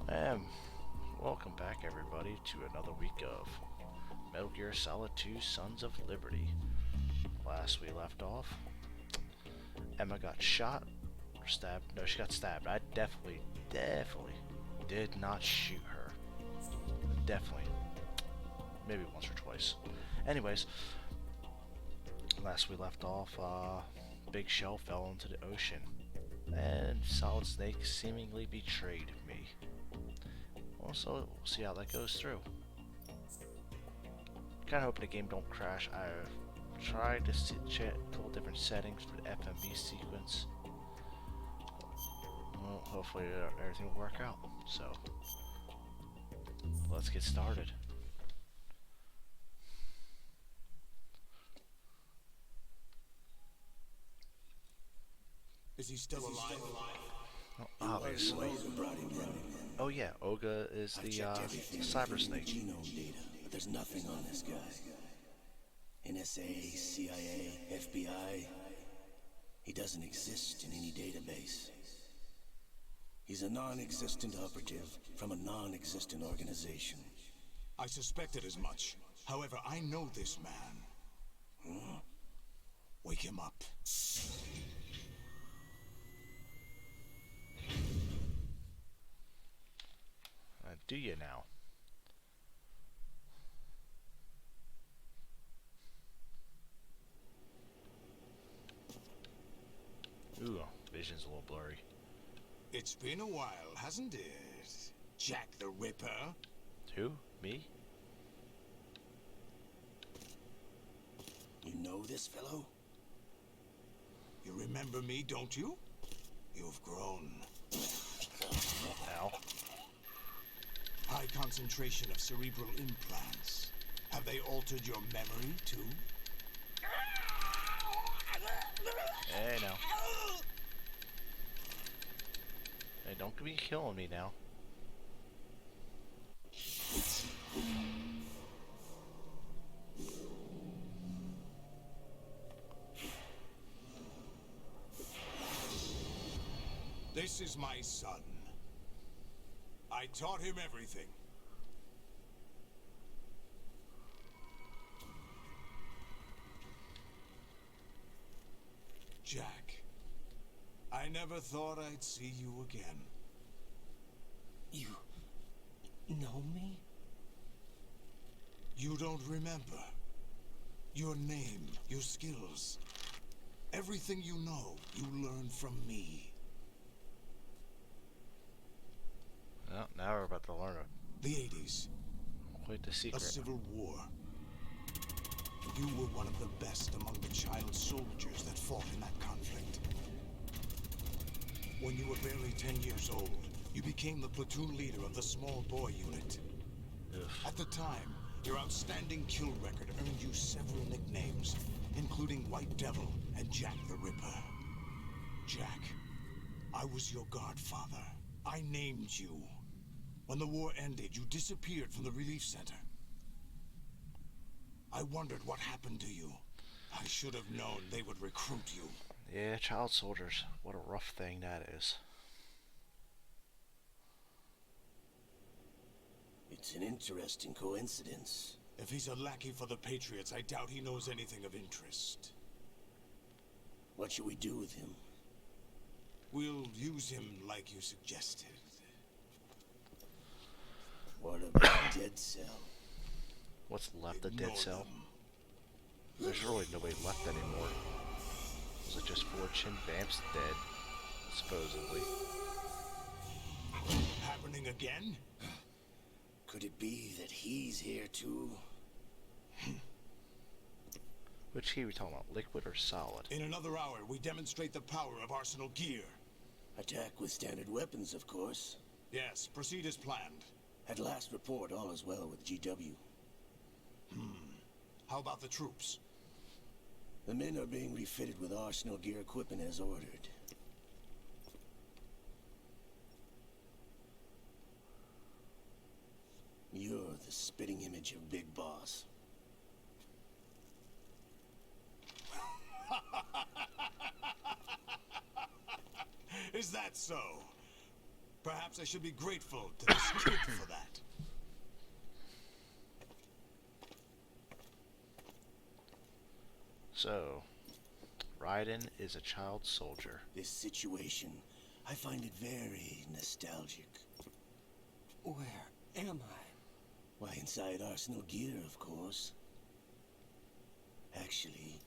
And welcome back, everybody, to another week of Metal Gear Solid 2 Sons of Liberty. Last we left off, Emma got shot or stabbed. No, she got stabbed. I definitely did not shoot her. Definitely. Maybe once or twice. Anyways, last we left off, Big Shell fell into the ocean, and Solid Snake seemingly betrayed me. Also, we'll see how that goes through. Kinda hoping the game don't crash. I've tried to check a couple different settings for the FMV sequence. Well, hopefully everything will work out. So, let's get started. Is he still alive? Well, obviously. Oh yeah, Oga is the cyber snake. Genome data, but there's nothing on this guy. NSA, CIA, FBI. He doesn't exist in any database. He's a non-existent operative from a non-existent organization. I suspected as much. However, I know this man. Huh? Wake him up. Do you now? Ooh, vision's a little blurry. It's been a while, hasn't it? Jack the Ripper? Who? Me? You know this fellow? You remember me, don't you? You've grown. Ow. High concentration of cerebral implants. Have they altered your memory, too? Hey, now. Hey, don't be killing me now. This is my son. I taught him everything. Jack, I never thought I'd see you again. You know me? You don't remember. Your name, your skills. Everything you know, you learned from me. Well, now we're about to learn The 80s, quite the a secret. civil war. You were one of the best among the child soldiers that fought in that conflict. When you were barely 10 years old, you became the platoon leader of the small boy unit. Ugh. At the time, your outstanding kill record earned you several nicknames, including White Devil and Jack the Ripper. Jack, I was your godfather. I named you. When the war ended, you disappeared from the relief center. I wondered what happened to you. I should have known they would recruit you. Yeah, child soldiers. What a rough thing that is. It's an interesting coincidence. If he's a lackey for the Patriots, I doubt he knows anything of interest. What should we do with him? We'll use him like you suggested. What about Dead Cell? What's left of Ignore Dead Cell? them. There's really nobody left anymore. Was it just Fortune? Vamp's dead, supposedly. Happening again? Could it be that he's here too? Which he we talking about, liquid or solid? In another hour, we demonstrate the power of Arsenal gear. Attack with standard weapons, of course. Yes, proceed as planned. At last report, all is well with GW. How about the troops? The men are being refitted with Arsenal gear equipment as ordered. You're the spitting image of Big Boss. Is that so? Perhaps Perhaps I should be grateful to this kid for that. So, Raiden is a child soldier. This situation, I find it very nostalgic. Where am I? Why, inside Arsenal Gear, of course. Actually,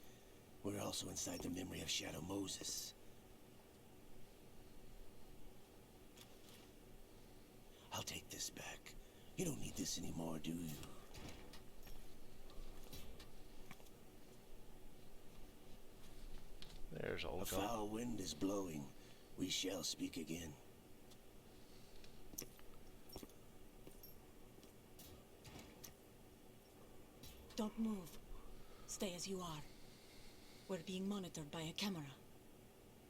we're also inside the memory of Shadow Moses. I'll take this back. You don't need this anymore, do you? There's A Olga. foul wind is blowing. We shall speak again. Don't move. Stay as you are. We're being monitored by a camera.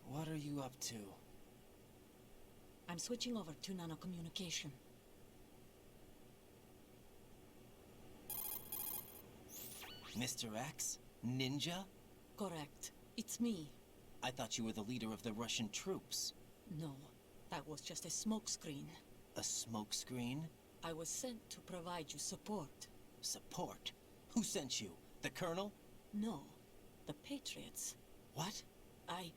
What are you up to? I'm switching over to nanocommunication. Mr. X? Ninja? Correct. It's me. I thought you were the leader of the Russian troops. No, that was just a smokescreen. A smokescreen? I was sent to provide you support. Support? Who sent you? The Colonel? No, the Patriots. What? I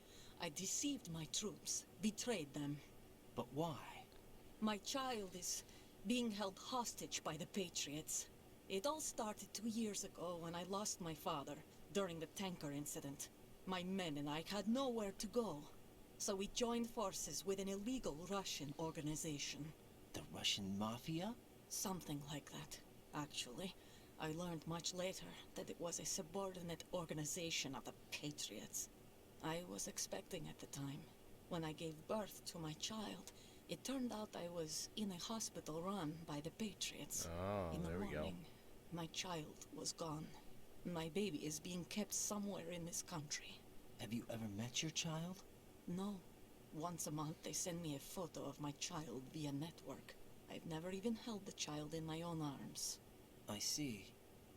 deceived my troops, betrayed them. But why? My child is being held hostage by the Patriots. It all started 2 years ago when I lost my father during the tanker incident. My men and I had nowhere to go. So we joined forces with an illegal Russian organization. The Russian Mafia? Something like that, actually. I learned much later that it was a subordinate organization of the Patriots. I was expecting at the time. When I gave birth to my child, it turned out I was in a hospital run by the Patriots. Oh, In the there we go. morning, my child was gone. My baby is being kept somewhere in this country. Have you ever met your child? No. Once a month they send me a photo of my child via network. I've never even held the child in my own arms. I see.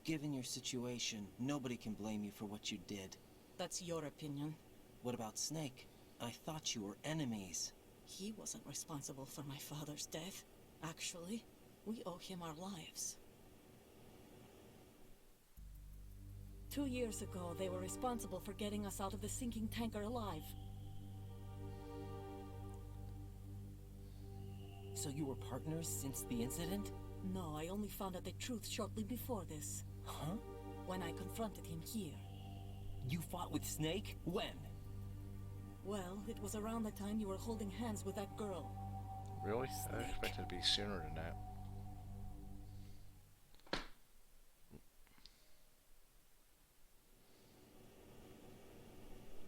Given your situation, nobody can blame you for what you did. That's your opinion. What about Snake? I thought you were enemies. He wasn't responsible for my father's death. Actually, we owe him our lives. 2 years ago, they were responsible for getting us out of the sinking tanker alive. So you were partners since the incident? No, I only found out the truth shortly before this, Huh? when I confronted him here. You fought with Snake? When? Well, it was around the time you were holding hands with that girl. Really? I expected it to be sooner than that.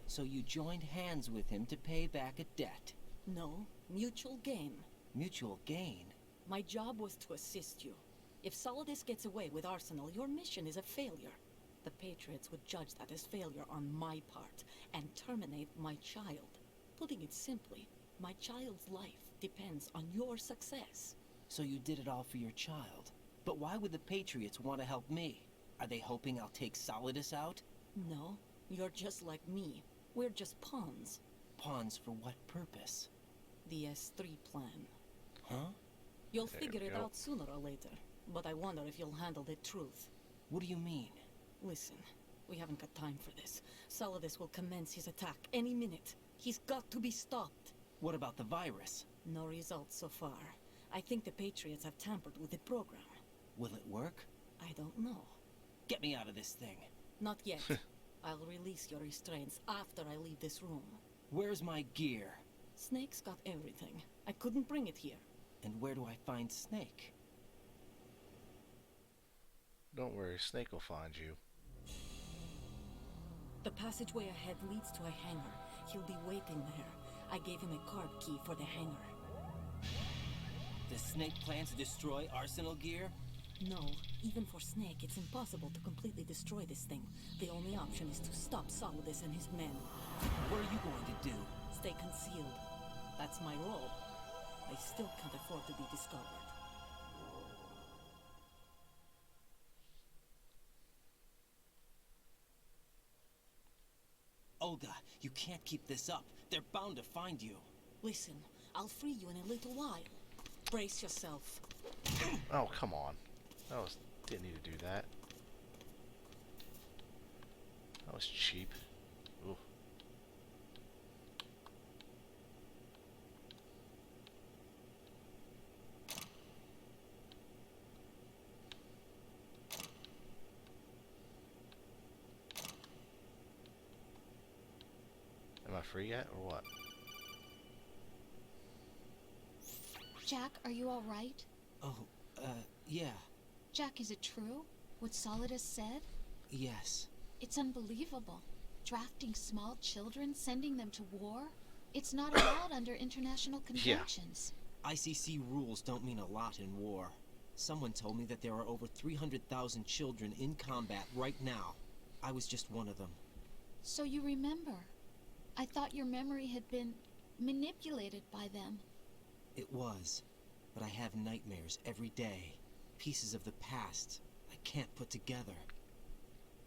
So you joined hands with him to pay back a debt. No, mutual gain. Mutual gain. My job was to assist you. If Solidus gets away with Arsenal, your mission is a failure. The Patriots would judge that as failure on my part, and terminate my child. Putting it simply, my child's life depends on your success. So you did it all for your child. But why would the Patriots want to help me? Are they hoping I'll take Solidus out? No, you're just like me. We're just pawns. Pawns for what purpose? The S3 plan. Huh? You'll There figure we it go. out sooner or later, but I wonder if you'll handle the truth. What do you mean? Listen, we haven't got time for this. Solidus will commence his attack any minute. He's got to be stopped. What about the virus? No results so far. I think the Patriots have tampered with the program. Will it work? I don't know. Get me out of this thing. Not yet. I'll release your restraints after I leave this room. Where's my gear? Snake's got everything. I couldn't bring it here. And where do I find Snake? Don't worry, Snake will find you. The passageway ahead leads to a hangar. He'll be waiting there. I gave him a card key for the hangar. Does Snake plan to destroy Arsenal Gear? No, even for Snake, it's impossible to completely destroy this thing. The only option is to stop Solidus and his men. What are you going to do? Stay concealed. That's my role. I still can't afford to be discovered. Olga, you can't keep this up. They're bound to find you. Listen, I'll free you in a little while. Brace yourself. Oh, come on. Didn't need to do that. That was cheap. Ooh. Am I free yet, or what? Jack, are you all right? Oh, yeah. Jack, is it true? What Solidus said? Yes. It's unbelievable. Drafting small children, sending them to war? It's not allowed under international conventions. ICC rules don't mean a lot in war. Someone told me that there are over 300,000 children in combat right now. I was just one of them. So you remember. I thought your memory had been manipulated by them. It was. But I have nightmares every day. Pieces of the past I can't put together.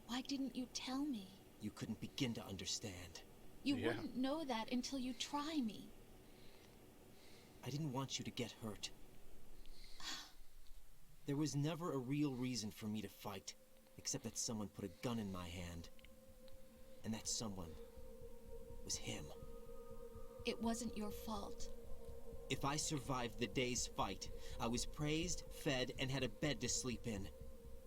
Why didn't you tell me? You couldn't begin to understand. You Yeah. wouldn't know that until you try me. I didn't want you to get hurt. There was never a real reason for me to fight, except that someone put a gun in my hand. And that someone was him. It wasn't your fault. If I survived the day's fight, I was praised, fed, and had a bed to sleep in.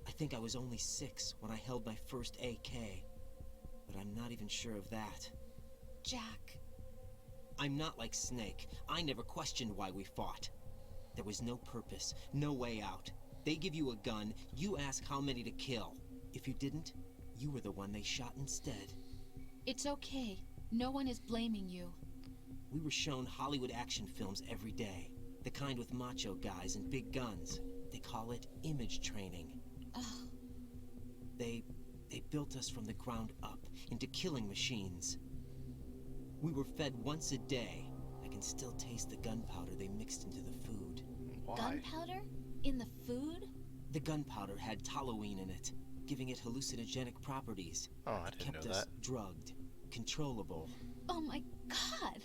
I think I was only 6 when I held my first AK. But I'm not even sure of that. Jack. I'm not like Snake. I never questioned why we fought. There was no purpose, no way out. They give you a gun, you ask how many to kill. If you didn't, you were the one they shot instead. It's okay. No one is blaming you. We were shown Hollywood action films every day. The kind with macho guys and big guns. They call it image training. Ugh. They built us from the ground up into killing machines. We were fed once a day. I can still taste the gunpowder they mixed into the food. Why? Gunpowder? In the food? The gunpowder had toluene in it, giving it hallucinogenic properties. Oh, I It didn't kept know us that. drugged, controllable. Oh my god!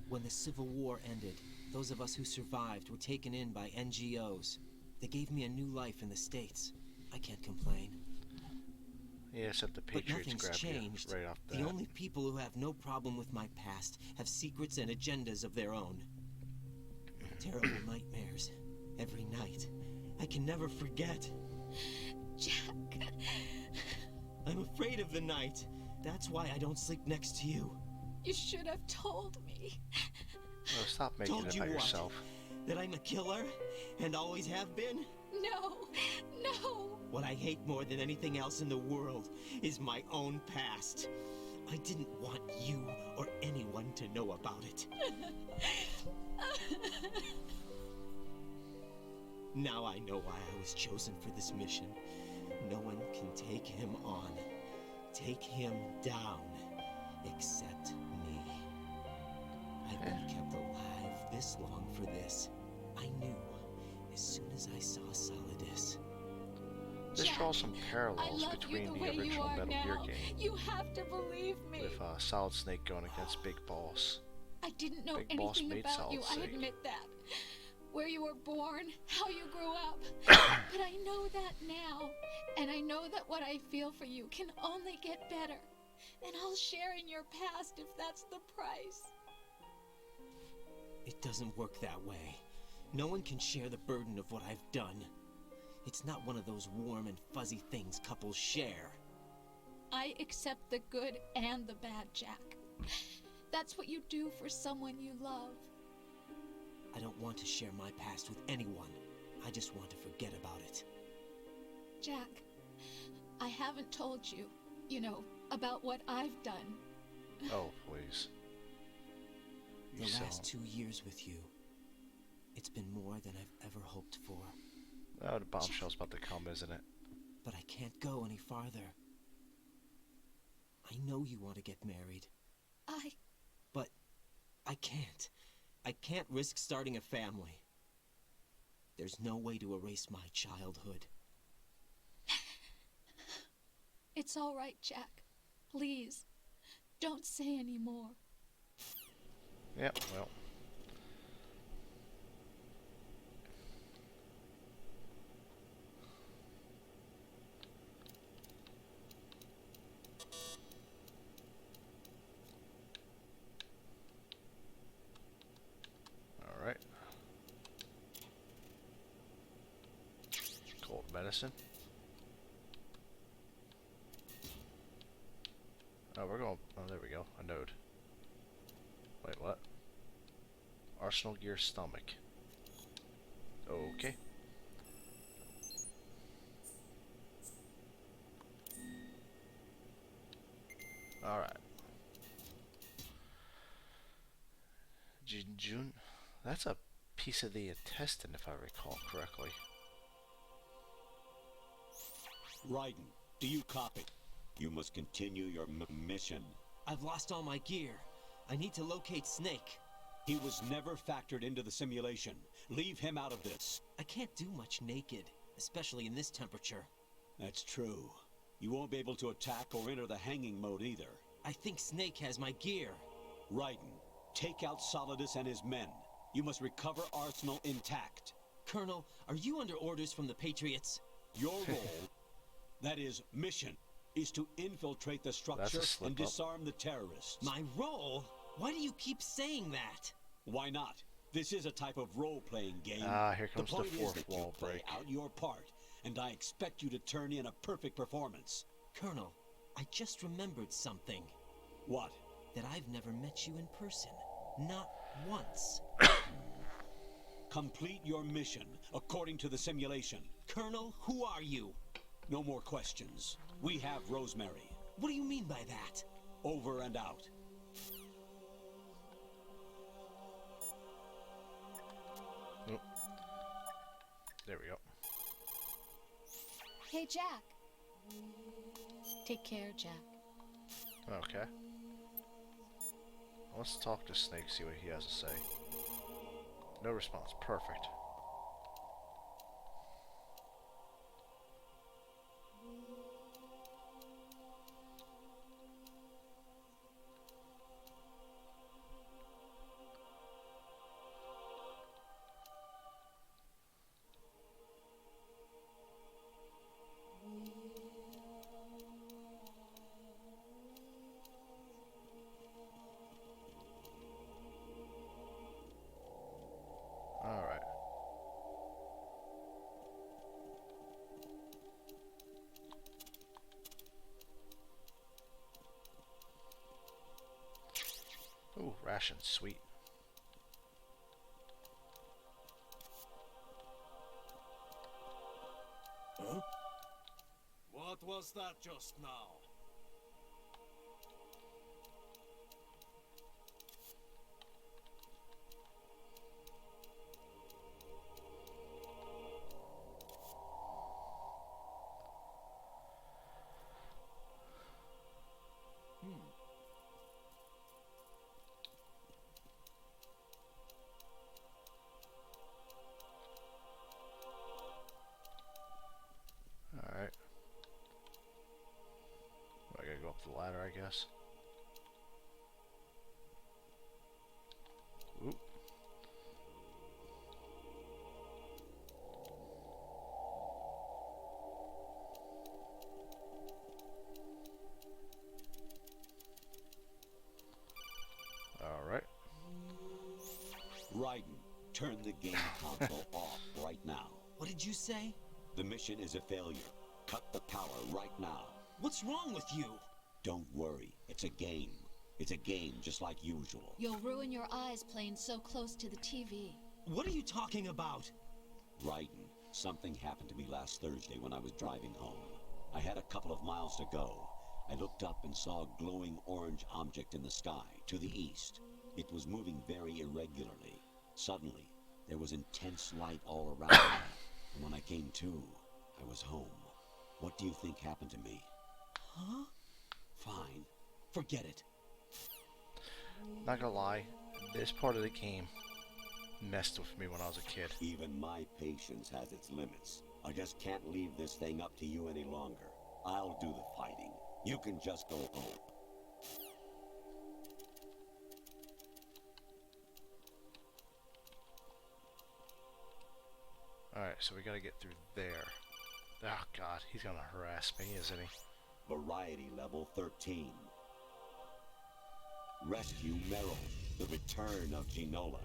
When the Civil War ended, those of us who survived were taken in by NGOs. They gave me a new life in the States. I can't complain. Yeah, except the But Patriots nothing's grabbed changed. you right off the The bat. only people who have no problem with my past have secrets and agendas of their own. Terrible nightmares. Every night. I can never forget. Jack. I'm afraid of the night. That's why I don't sleep next to you. You should have told me. Oh, stop making Told it you about what? yourself. That I'm a killer and always have been. No. No. What I hate more than anything else in the world is my own past. I didn't want you or anyone to know about it. Now I know why I was chosen for this mission. No one can take him on, take him down, except me. I've been kept alive this long for this. I knew as soon as I saw Solidus. This Jack, draws some I parallels love between you the the way you original are Metal Gear now. game You have to believe me. with Solid Snake going against Big Boss. I didn't know Big Boss anything made about you. Solid I Snake. admit that. Where you were born, how you grew up. But I know that now. And I know that what I feel for you can only get better. And I'll share in your past if that's the price. It doesn't work that way. No one can share the burden of what I've done. It's not one of those warm and fuzzy things couples share. I accept the good and the bad, Jack. That's what you do for someone you love. I don't want to share my past with anyone. I just want to forget about it. Jack, I haven't told you, about what I've done. Oh, please. The You last sound... 2 years with you, it's been more than I've ever hoped for. Oh, the bombshell's about to come, isn't it? But I can't go any farther. I know you want to get married, but I can't. I can't risk starting a family. There's no way to erase my childhood. It's all right, Jack. Please, don't say any more. Yep, well. Alright. Cold medicine. Oh, we're going... Oh, there we go. A node. Wait, what? Arsenal gear stomach. Okay. Alright. June. That's a piece of the intestine, if I recall correctly. Raiden, do you copy? You must continue your mission. I've lost all my gear. I need to locate Snake. He was never factored into the simulation. Leave him out of this. I can't do much naked, especially in this temperature. That's true. You won't be able to attack or enter the hanging mode either. I think Snake has my gear. Raiden, take out Solidus and his men. You must recover Arsenal intact. Colonel, are you under orders from the Patriots? Your role, that is, mission, is to infiltrate the structure and disarm the terrorists. My role? Why do you keep saying that? Why not? This is a type of role-playing game. Ah, here comes the point is fourth that wall you break. play out your part, and I expect you to turn in a perfect performance. Colonel, I just remembered something. What? That I've never met you in person. Not once. Complete your mission according to the simulation. Colonel, who are you? No more questions. We have Rosemary. What do you mean by that? Over and out. Oh. There we go. Hey, Jack. Take care, Jack. Okay. Let's talk to Snake, see what he has to say. No response. Perfect. Alright. Ooh, ration, sweet. Huh? What was that just now? Alright. I gotta go up the ladder, I guess. Oop. Alright. Raiden, turn the game console off right now. What did you say? The mission is a failure. Cut the power right now. What's wrong with you? Don't worry. It's a game. It's a game just like usual. You'll ruin your eyes playing so close to the TV. What are you talking about? Raiden, something happened to me last Thursday when I was driving home. I had a couple of miles to go. I looked up and saw a glowing orange object in the sky to the east. It was moving very irregularly. Suddenly, there was intense light all around me. And when I came to, I was home. What do you think happened to me? Huh? Fine. Forget it. Not gonna lie, this part of the game messed with me when I was a kid. Even my patience has its limits. I just can't leave this thing up to you any longer. I'll do the fighting. You can just go home. Alright, so we gotta get through there. Oh god, he's gonna harass me, isn't he? Variety level 13. Rescue Meryl, the return of Ginola.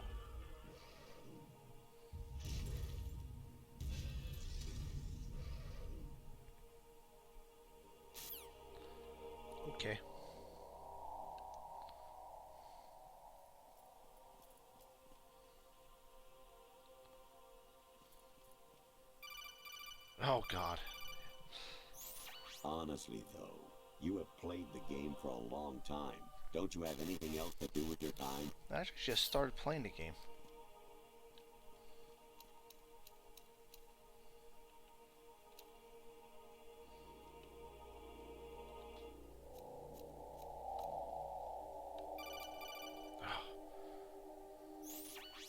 Okay. Oh god. Honestly, though, you have played the game for a long time. Don't you have anything else to do with your time? I actually just started playing the game.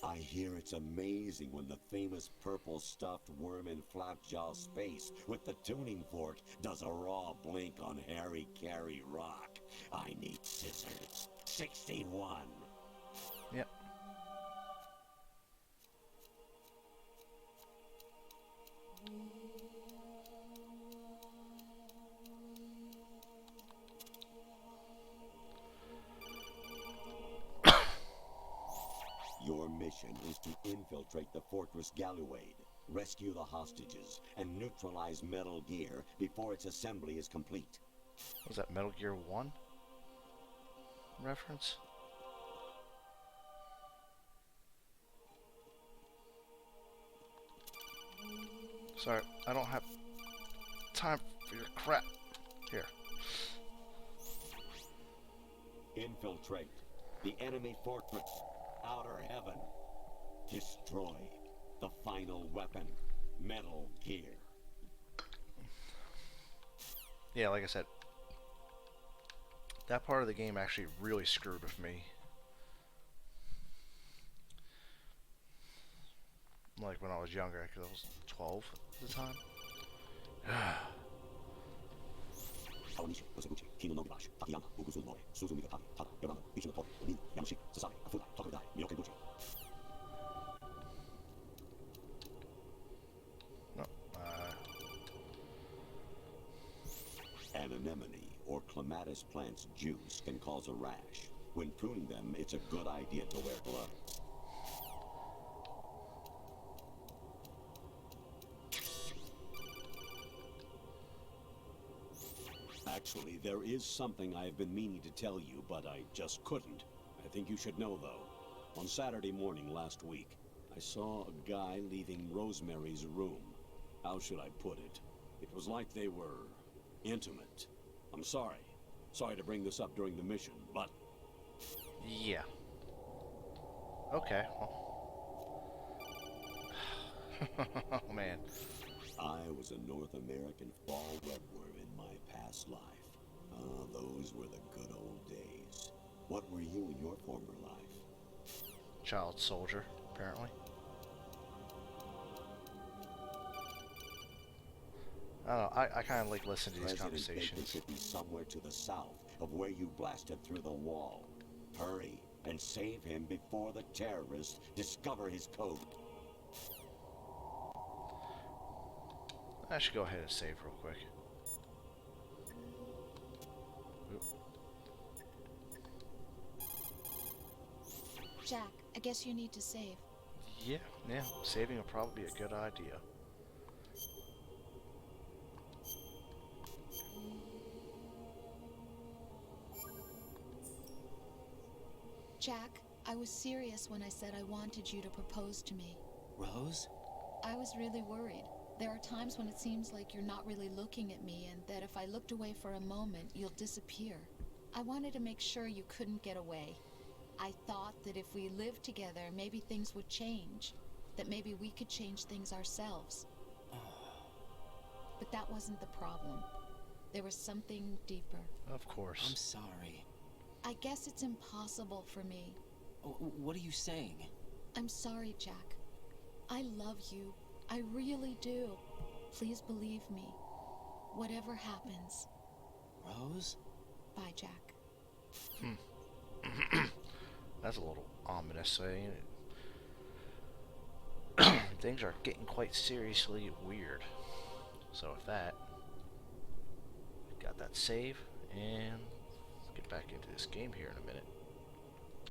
I hear it's amazing when the famous purple stuffed worm in Flapjaw's face with the tuning fork does a raw blink on Harry Carey Rock. I need scissors. 61. Yep. Your mission is to infiltrate the Fortress Galluade, rescue the hostages, and neutralize Metal Gear before its assembly is complete. Was that Metal Gear 1 reference? Sorry, I don't have time for your crap. Here. Infiltrate the enemy fortress. Outer heaven. Destroy the final weapon, Metal Gear. Yeah, like I said, that part of the game actually really screwed with me. Like when I was younger, because I was 12 at the time. No, An anemone or clematis plant's juice can cause a rash. When pruning them, it's a good idea to wear gloves. Actually, there is something I have been meaning to tell you, but I just couldn't. I think you should know, though. On Saturday morning last week, I saw a guy leaving Rosemary's room. How should I put it? It was like they were intimate. I'm sorry. Sorry to bring this up during the mission, but... yeah. Okay, well. Oh, man. I was a North American fall webworm in my past life. Ah, those were the good old days. What were you in your former life? Child soldier, apparently. I don't know, I kind of like listening to these President Bacon conversations. should be somewhere to the south of where you blasted through the wall. Hurry and save him before the terrorists discover his code. I should go ahead and save real quick. Oop. Jack, I guess you need to save. Yeah, saving will probably be a good idea. Jack, I was serious when I said I wanted you to propose to me. Rose? I was really worried. There are times when it seems like you're not really looking at me and that if I looked away for a moment, you'll disappear. I wanted to make sure you couldn't get away. I thought that if we lived together, maybe things would change. That maybe we could change things ourselves. But that wasn't the problem. There was something deeper. Of course. I'm sorry. I guess it's impossible for me. What are you saying? I'm sorry, Jack. I love you. I really do. Please believe me. Whatever happens. Rose? Bye, Jack. That's a little ominous, ain't it? things are getting quite seriously weird. So with that, got that save, and let's get back into this game here in a minute.